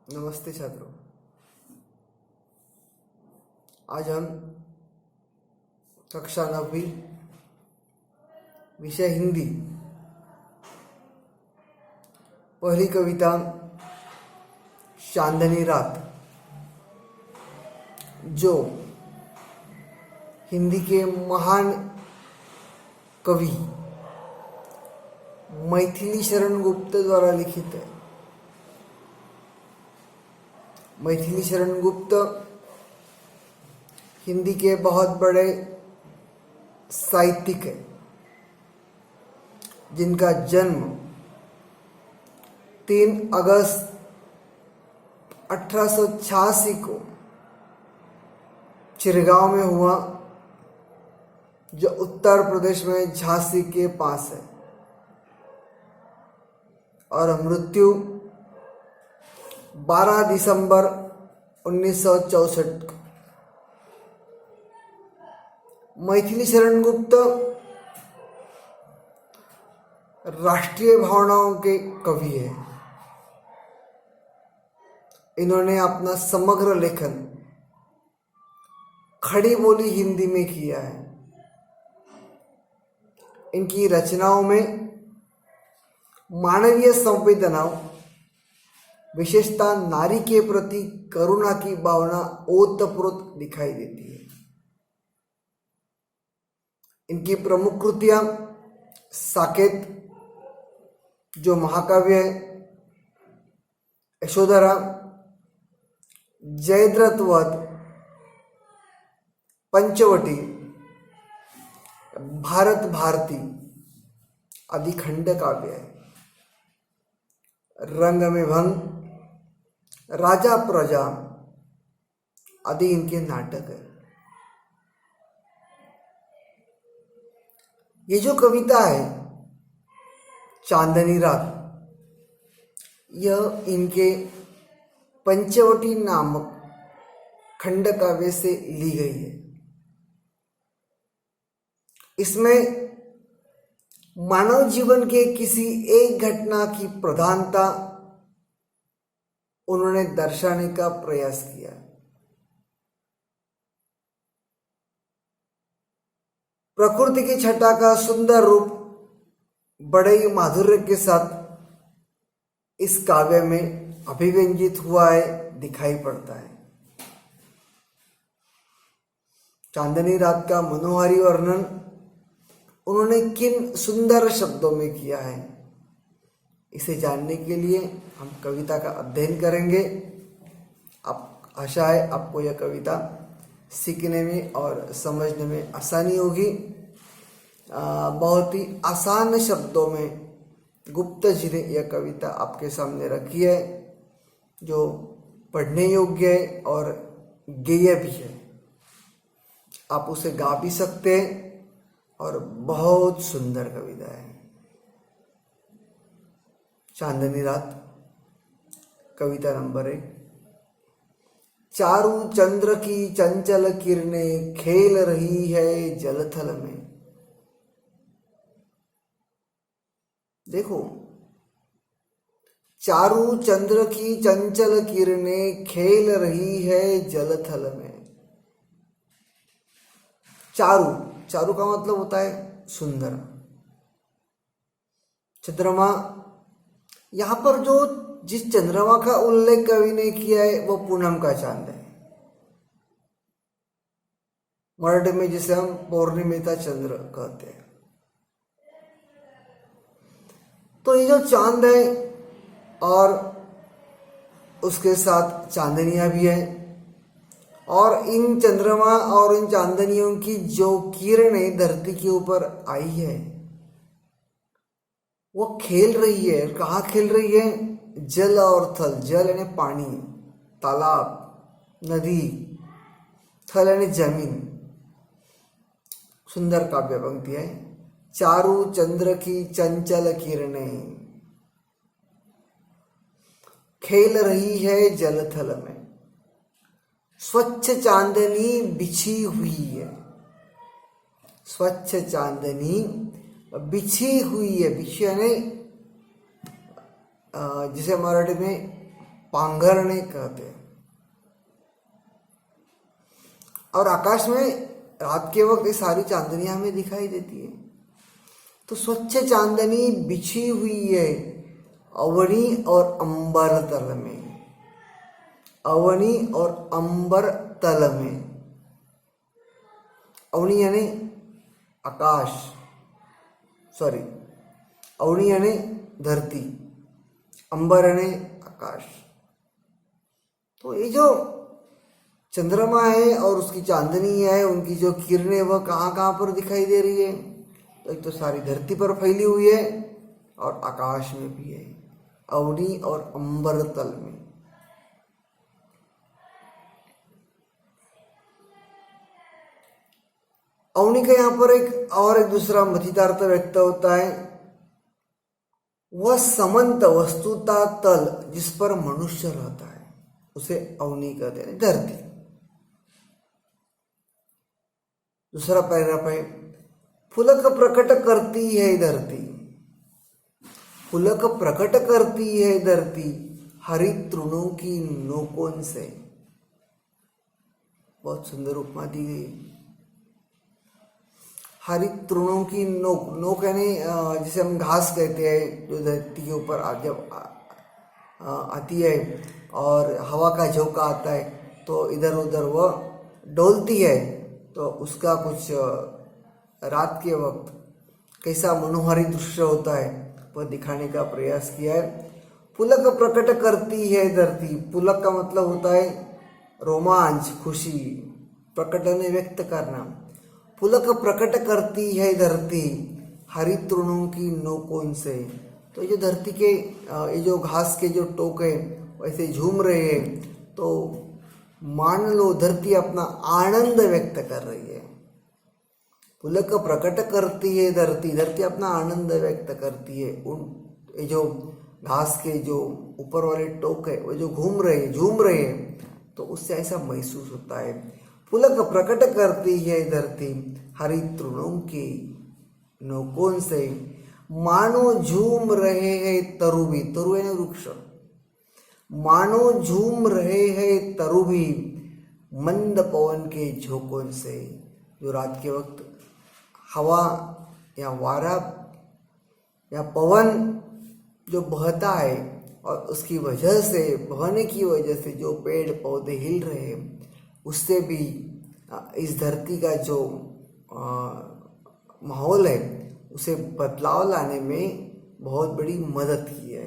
नमस्ते छात्रों। आज हम कक्षा 9वीं विषय हिंदी पहली कविता चांदनी रात, जो हिंदी के महान कवि मैथिली शरण गुप्त द्वारा लिखित है। मैथिली शरण गुप्त हिंदी के बहुत बड़े साहित्यिक हैं, जिनका जन्म 3 अगस्त 1886 को चिरगांव में हुआ, जो उत्तर प्रदेश में झांसी के पास है, और मृत्यु 12 दिसंबर 1964 को। मैथिली शरण गुप्त राष्ट्रीय भावनाओं के कवि हैं। इन्होंने अपना समग्र लेखन खड़ी बोली हिंदी में किया है। इनकी रचनाओं में मानवीय संवेदनाओं, विशेषता नारी के प्रति करुणा की भावना ओतप्रोत दिखाई देती है। इनकी प्रमुख कृतियां साकेत, जो महाकाव्य है, यशोधरा, जयद्रथ वध, पंचवटी, भारत भारती आदि खंड काव्य है। रंग में भंग, राजा प्रजा आदि इनके नाटक है। ये जो कविता है चांदनी रात, यह इनके पंचवटी नामक खंड काव्य से ली गई है। इसमें मानव जीवन के किसी एक घटना की प्रधानता उन्होंने दर्शाने का प्रयास किया। प्रकृति की छटा का सुंदर रूप बड़े ही माधुर्य के साथ इस काव्य में अभिव्यंजित हुआ है, दिखाई पड़ता है। चांदनी रात का मनोहारी वर्णन उन्होंने किन सुंदर शब्दों में किया है, इसे जानने के लिए हम कविता का अध्ययन करेंगे। आप आशा है आपको यह कविता सीखने में और समझने में आसानी होगी। बहुत ही आसान शब्दों में गुप्त जी ने यह कविता आपके सामने रखी है, जो पढ़ने योग्य है और गेय भी है। आप उसे गा भी सकते हैं और बहुत सुंदर कविता है। चांदनी रात कविता नंबर 1। चारू चंद्र की चंचल किरणें खेल रही है जलथल में। देखो, चारू चंद्र की चंचल किरणें खेल रही है जलथल में। चारू, चारू का मतलब होता है सुंदर। चंद्रमा, यहां पर जो जिस चंद्रमा का उल्लेख कवि ने किया है वो पूनम का चांद है। मराठी में जिसे हम पौर्णिमेचा चंद्र कहते हैं। तो ये जो चांद है और उसके साथ चांदनियां भी है, और इन चंद्रमा और इन चांदनियों की जो किरणें धरती के ऊपर आई है, वो खेल रही है। कहाँ खेल रही है? जल और थल। जल यानी पानी, तालाब, नदी, थल यानी जमीन। सुंदर काव्य पंक्ति है। चारू चंद्र की चंचल किरणें खेल रही है जलथल में। स्वच्छ चांदनी बिछी हुई है। स्वच्छ चांदनी बिछी हुई है। बिछी यानी जिसे मराठी में पांघरने कहते हैं। और आकाश में रात के वक्त ये सारी चांदनियां हमें दिखाई देती है। तो स्वच्छ चांदनी बिछी हुई है अवनी और अंबर तल में, अवनी और अंबर तल में। अवनी यानी आकाश, सॉरी, अवनी यानी धरती, अंबर यानी आकाश। तो ये जो चंद्रमा है और उसकी चांदनी है, उनकी जो किरणें वह कहाँ कहाँ पर दिखाई दे रही है? तो एक तो सारी धरती पर फैली हुई है और आकाश में भी है, अवनी और अंबर तल में। अवनी का यहाँ पर एक दूसरा मथितार्थ व्यक्त होता है, वह समंत वस्तुता तल जिस पर मनुष्य रहता है उसे अवनी कहते हैं, धरती। दूसरा पैराग्राफ है, फुलक प्रकट करती है धरती, फुलक प्रकट करती है धरती हरित तृणों की नोकों से। बहुत सुंदर उपमा दी गई। हरित तृणों की नोक, नोक यानी जिसे हम घास कहते हैं, जो धरती के ऊपर जब आती है और हवा का झोंका आता है तो इधर उधर वह डोलती है, तो उसका कुछ रात के वक्त कैसा मनोहारी दृश्य होता है वह दिखाने का प्रयास किया है। पुलक प्रकट करती है धरती, पुलक का मतलब होता है रोमांच, खुशी, प्रकट ने व्यक्त करना। पुलक प्रकट करती है धरती हरित तृणों की नोकों से। तो ये जो धरती के ये जो घास के जो टोक है वैसे झूम रहे हैं, तो मान लो धरती अपना आनंद व्यक्त कर रही है। पुलक प्रकट करती है धरती, धरती अपना आनंद व्यक्त करती है। उन ये जो घास के जो ऊपर वाले टोक है वो जो झूम रहे हैं, तो उससे ऐसा महसूस होता है। पुलक प्रकट करती है धरती हरित तृणों की नोकों से, मानो झूम रहे हैं तरुभी, तरु है वृक्ष, मानो झूम रहे हैं तरुभी मंद पवन के झोंकों से। जो रात के वक्त हवा या वारा या पवन जो बहता है और उसकी वजह से, बहने की वजह से जो पेड़ पौधे हिल रहे हैं, उससे भी इस धरती का जो माहौल है उसे बदलाव लाने में बहुत बड़ी मदद की है।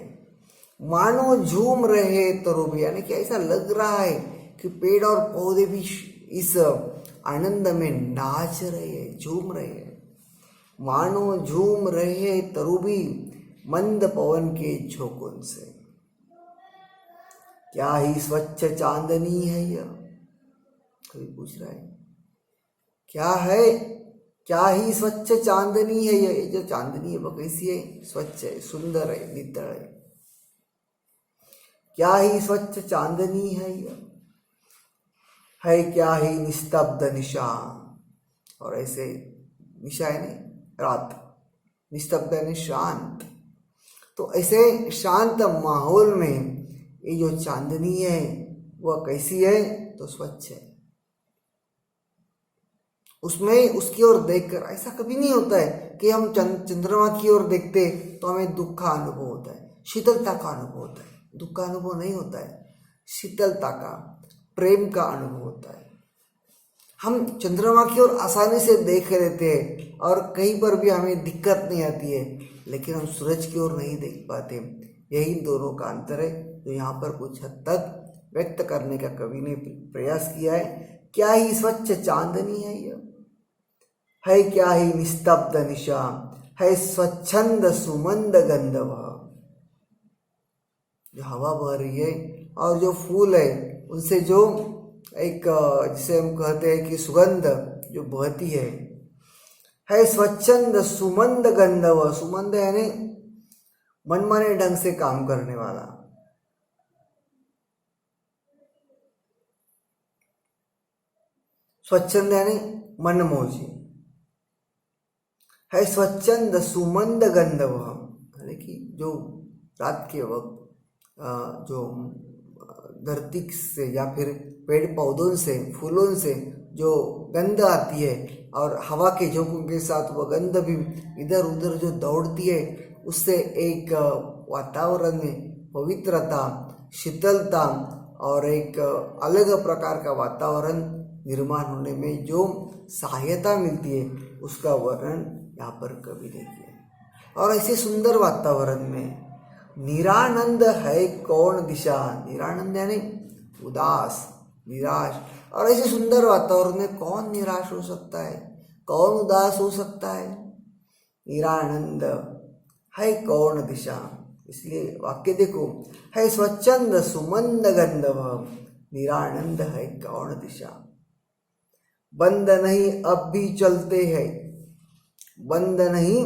मानो झूम रहे तरुभी, यानी कि ऐसा लग रहा है कि पेड़ और पौधे भी इस आनंद में नाच रहे हैं, झूम रहे हैं। मानो झूम रहे तरुभी मंद पवन के झोंकों से। क्या ही स्वच्छ चांदनी है यह, कभी पूछ रहा है, क्या ही स्वच्छ चांदनी है ये जो चांदनी है वो कैसी है? स्वच्छ है, सुंदर है, नितळ है। क्या ही स्वच्छ चांदनी है ये, है क्या ही निस्तब्ध निशा। और ऐसे निशा है नहीं, रात, निस्तब्ध यानी शांत। तो ऐसे शांत माहौल में ये जो चांदनी है वह कैसी है? तो स्वच्छ है। उसमें उसकी ओर देखकर ऐसा कभी नहीं होता है कि हम चंद्रमा की ओर देखते तो हमें दुख का अनुभव होता है, शीतलता का अनुभव होता है। दुख का अनुभव नहीं होता है, शीतलता का, प्रेम का अनुभव होता है। हम चंद्रमा की ओर आसानी से देख लेते हैं और कहीं पर भी हमें दिक्कत नहीं आती है, लेकिन हम सूरज की ओर नहीं देख पाते। यही दोनों का अंतर है जो यहाँ पर कुछ हद तक व्यक्त करने का कवि ने प्रयास किया है। क्या ही स्वच्छ चांदनी है यह, है क्या ही निस्तब्ध निशा, है स्वच्छंद सुमंद गंधव। जो हवा बह रही है और जो फूल है उनसे जो एक जिसे हम कहते हैं कि सुगंध जो बहती है स्वच्छंद सुमंद गंधव। सुमंद यानी मनमाने ढंग से काम करने वाला, स्वच्छंद यानी मनमोजी, है स्वच्छंद सुमंद गंधव। यानी कि जो रात के वक्त जो धरती से या फिर पेड़ पौधों से, फूलों से जो गंध आती है और हवा के झोंकों के साथ वह गंध भी इधर उधर जो दौड़ती है, उससे एक वातावरण में पवित्रता, शीतलता और एक अलग प्रकार का वातावरण निर्माण होने में जो सहायता मिलती है, उसका वर्णन यहाँ पर कवि ने किया। और ऐसे सुंदर वातावरण में निरानंद है कौन दिशा, निरानंद यानी उदास, निराश। और ऐसे सुंदर वातावरण में कौन निराश हो सकता है, कौन उदास हो सकता है? निरानंद है कौन दिशा। इसलिए वाक्य देखो, है स्वच्छंद सुमंद गंधव, निरानंद है कौन दिशा। बंद नहीं अब भी चलते हैं, बंद नहीं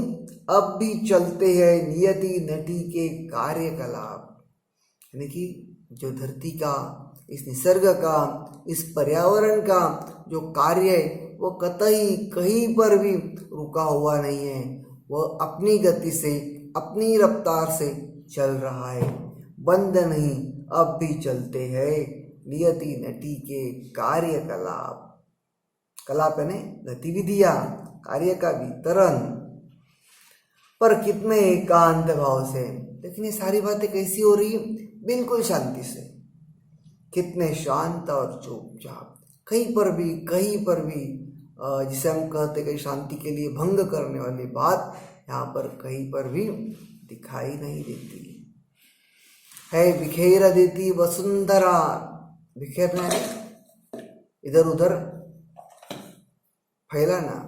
अब भी चलते हैं नियति नटी के कार्यकलाप। यानी कि जो धरती का, इस निसर्ग का, इस पर्यावरण का जो कार्य है वो कतई कहीं पर भी रुका हुआ नहीं है, वह अपनी गति से, अपनी रफ्तार से चल रहा है। बंद नहीं अब भी चलते हैं नियति नटी के कार्यकलाप। कलाप यानी गतिविधियां, कार्य का वितरण, पर कितने एकांत भाव से। लेकिन ये सारी बातें कैसी हो रही है? बिल्कुल शांति से, कितने शांत और चुपचाप, कहीं पर भी जिसे हम कहते कि शांति के लिए भंग करने वाली बात यहाँ पर कहीं पर भी दिखाई नहीं देती है। बिखेर देती वसुंधरा, बिखेरना है इधर उधर फैलाना,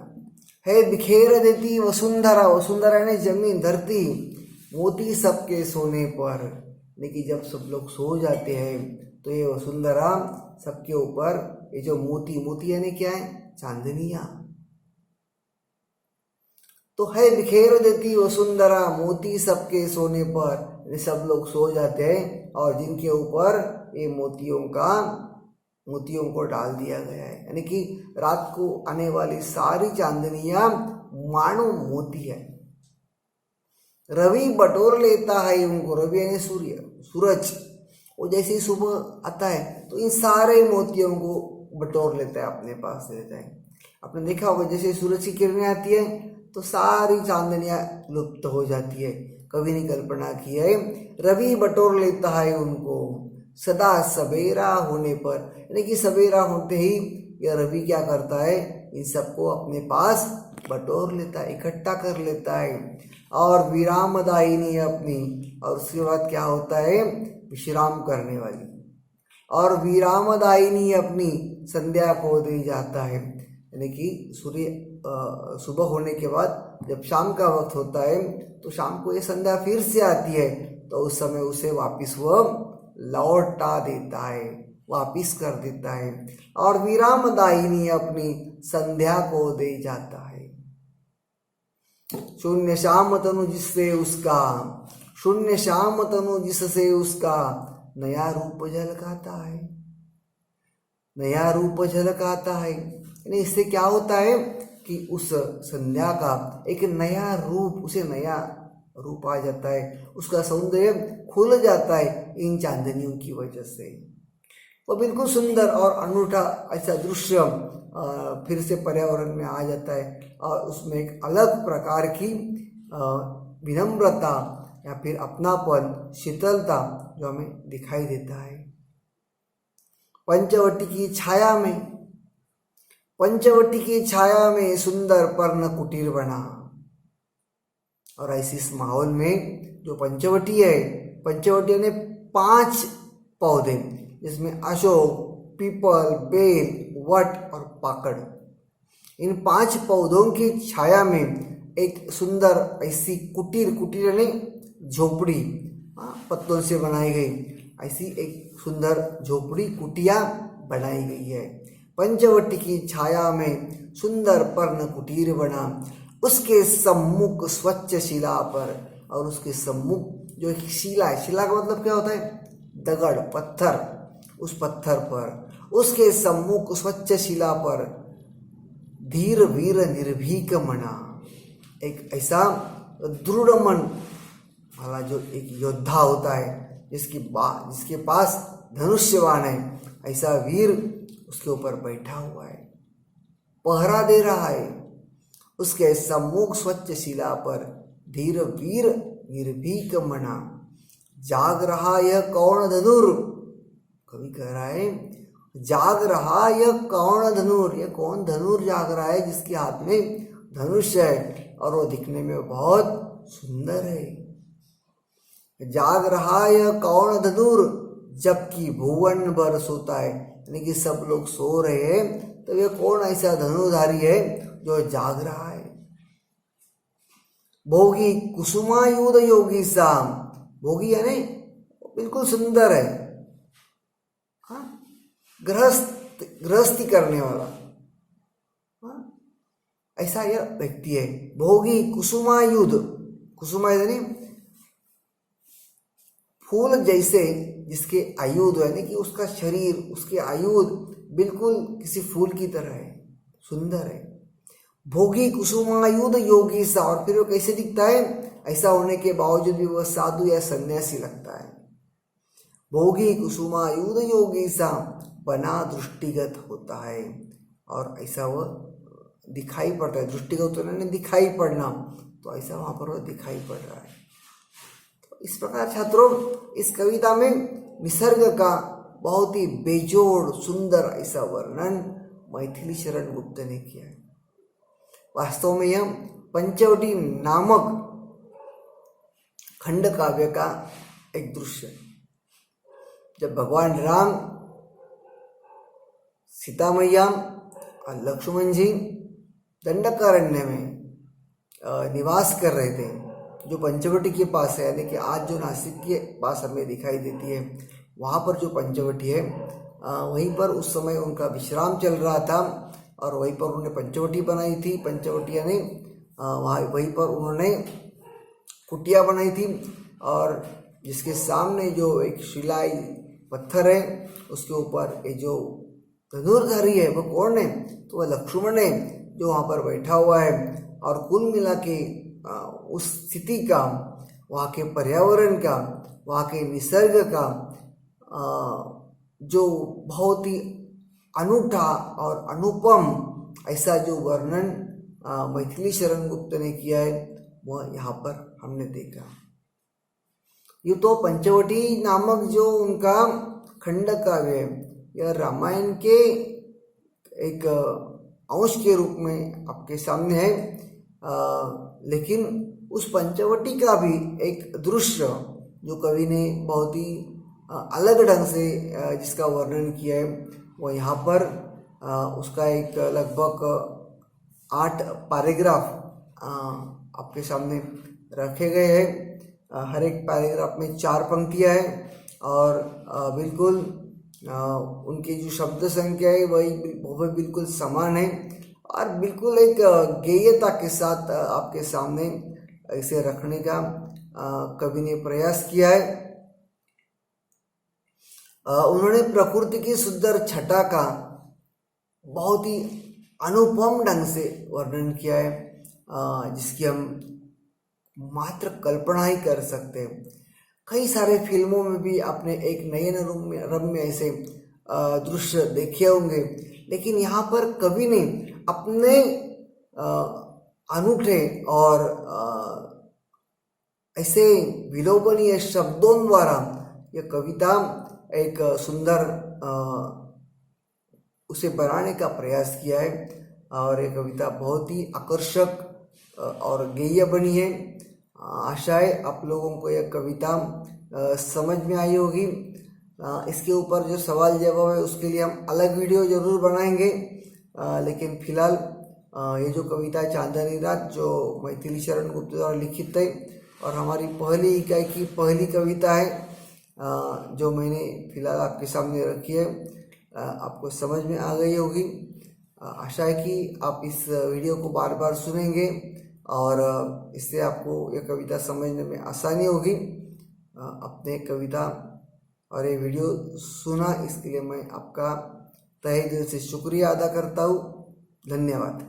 है बिखेर देती वसुंधरा, वसुंधरा ने जमीन, धरती, मोती सबके सोने पर। लेकिन जब सब लोग सो जाते हैं तो ये वसुंधरा सबके ऊपर, ये जो मोती, मोती यानी क्या है? चांदनियां। तो है बिखेर देती वसुंधरा मोती सबके सोने पर, सब लोग सो जाते हैं और जिनके ऊपर ये मोतियों को डाल दिया गया है। यानी कि रात को आने वाली सारी चांदनियां मानो मोती है। रवि बटोर लेता है उनको, रवि यानी सूर्य, सूरज, वो जैसे ही सुबह आता है तो इन सारे मोतियों को बटोर लेता है, अपने पास लेता है। आपने देखा होगा जैसे सूरज की किरणें आती है तो सारी चांदनियां लुप्त हो जाती है। कवि ने कल्पना की है, रवि बटोर लेता है उनको सदा सवेरा होने पर। यानी कि सवेरा होते ही यह रवि क्या करता है? इन सबको अपने पास बटोर लेता है, इकट्ठा कर लेता है। और विरामदायिनी अपनी, और उसके बाद क्या होता है? विश्राम करने वाली। और विरामदायिनी अपनी संध्या को दे जाता है। यानी कि सूर्य सुबह होने के बाद जब शाम का वक्त होता है तो शाम को ये संध्या फिर से आती है, तो उस समय उसे वापिस वह लौटा देता है, वापिस कर देता है। और विरामदायिनी अपनी संध्या को दे जाता है। शून्य श्याम तनु जिससे उसका, शून्य श्याम तनु जिससे उसका नया रूप झलकाता है, नया रूप झलकाता है। यानी इससे क्या होता है कि उस संध्या का एक नया रूप, उसे नया रूप आ जाता है, उसका सौंदर्य खुल जाता है इन चांदनियों की वजह से। वो बिल्कुल सुंदर और अनूठा ऐसा दृश्य फिर से पर्यावरण में आ जाता है और उसमें एक अलग प्रकार की विनम्रता या फिर अपनापन, शीतलता जो हमें दिखाई देता है। पंचवटी की छाया में, पंचवटी की छाया में सुंदर पर्ण कुटीर बना। और ऐसी इस माहौल में जो पंचवटी है, पंचवटी ने 5 पौधे जिसमें अशोक, पीपल, बेल, वट और पाकड़, इन 5 पौधों की छाया में एक सुंदर ऐसी कुटीर, कुटीर यानी झोपड़ी, पत्तों से बनाई गई ऐसी एक सुंदर झोपड़ी, कुटिया बनाई गई है। पंचवटी की छाया में सुंदर पर्ण कुटीर बना, उसके सम्मुख स्वच्छ शिला पर, और उसके सम्मुख जो एक शिला है, शिला का मतलब क्या होता है? दगड़, पत्थर, उस पत्थर पर, उसके सम्मुख स्वच्छ शिला पर धीर वीर निर्भीक मना, एक ऐसा दृढ़ मन वाला जो एक योद्धा होता है, जिसके पास धनुष्यवान है, ऐसा वीर उसके ऊपर बैठा हुआ है, पहरा दे रहा है। उसके सम्मुख स्वच्छ शिला पर धीर वीर निर्भीक मना, जाग रहा यह कौन धनुर। कवि कह रहा है जाग रहा यह कौन धनुर, यह कौन धनुर जाग रहा है जिसके हाथ में धनुष है और वो दिखने में बहुत सुंदर है। जाग रहा यह कौन धनुर, जबकि भुवन भर सोता है, यानी कि सब लोग सो रहे हैं तो ये कौन ऐसा धनुधारी है जो जाग रहा है। भोगी कुसुमायुध योगी साम, भोगी यानी बिल्कुल सुंदर है, हाँ, गृहस्थी करने वाला, हाँ, ऐसा यह व्यक्ति है। भोगी कुसुमायुध, कुसुमायुध यानी फूल जैसे जिसके आयुध यानी कि उसका शरीर, उसके आयुध बिल्कुल किसी फूल की तरह है, सुंदर है। भोगी कुसुमायुध योगी सा, और फिर वो कैसे दिखता है, ऐसा होने के बावजूद भी वह साधु या सन्यासी लगता है। भोगी कुसुमायुध योगी सा, बना दृष्टिगत होता है, और ऐसा वह दिखाई पड़ता है। दृष्टिगत होने ने दिखाई पड़ना, तो ऐसा वहाँ पर वह दिखाई पड़ रहा है। तो इस प्रकार छात्रों, इस कविता में निसर्ग का बहुत ही बेजोड़ सुंदर ऐसा वर्णन मैथिली शरण गुप्त ने किया है। वास्तव में यह पंचवटी नामक खंड काव्य का एक दृश्य है। जब भगवान राम, सीता मैया और लक्ष्मण जी दंडकारण्य में निवास कर रहे थे, जो पंचवटी के पास है, यानी कि आज जो नासिक के पास हमें दिखाई देती है, वहाँ पर जो पंचवटी है, वहीं पर उस समय उनका विश्राम चल रहा था और वहीं पर उन्होंने पंचवटी बनाई थी। पंचवटी यानी वहीं पर उन्होंने कुटिया बनाई थी, और जिसके सामने जो एक शिलाई पत्थर है, उसके ऊपर ये जो धनुर्धारी है वो कौन है, तो वह लक्ष्मण है जो वहाँ पर बैठा हुआ है। और कुल मिला के उस स्थिति का, वहाँ के पर्यावरण का, वहाँ के निसर्ग का जो बहुत ही अनूठा और अनुपम ऐसा जो वर्णन मैथिली शरण गुप्त ने किया है, वह यहाँ पर हमने देखा। ये तो पंचवटी नामक जो उनका खंड काव्य है, यह रामायण के एक अंश के रूप में आपके सामने है, लेकिन उस पंचवटी का भी एक दृश्य जो कवि ने बहुत ही अलग ढंग से जिसका वर्णन किया है, वो यहाँ पर उसका एक लगभग 8 पैराग्राफ आपके सामने रखे गए हैं। हर एक पैराग्राफ में 4 पंक्तियाँ हैं, और बिल्कुल उनकी जो शब्द संख्या है वह बिल्कुल समान है, और बिल्कुल एक गेयता के साथ आपके सामने इसे रखने का कवि ने प्रयास किया है। उन्होंने प्रकृति की सुंदर छटा का बहुत ही अनुपम ढंग से वर्णन किया है, जिसकी हम मात्र कल्पना ही कर सकते हैं। कई सारे फिल्मों में भी आपने एक नयन रम्य ऐसे दृश्य देखे होंगे, लेकिन यहाँ पर कवि ने अपने अनूठे और ऐसे विलोभनीय शब्दों द्वारा यह कविता एक सुंदर उसे बनाने का प्रयास किया है, और ये कविता बहुत ही आकर्षक और गेय बनी है। आशा है आप लोगों को यह कविता समझ में आई होगी। इसके ऊपर जो सवाल जवाब है उसके लिए हम अलग वीडियो ज़रूर बनाएंगे, लेकिन फिलहाल ये जो कविता है चांदनी रात, जो मैथिली शरण गुप्त द्वारा लिखित है और हमारी पहली इकाई की पहली कविता है, जो मैंने फिलहाल आपके सामने रखी है, आपको समझ में आ गई होगी। आशा है कि आप इस वीडियो को बार बार सुनेंगे और इससे आपको यह कविता समझने में आसानी होगी। अपने कविता और ये वीडियो सुना इसके लिए मैं आपका तहे दिल से शुक्रिया अदा करता हूँ। धन्यवाद।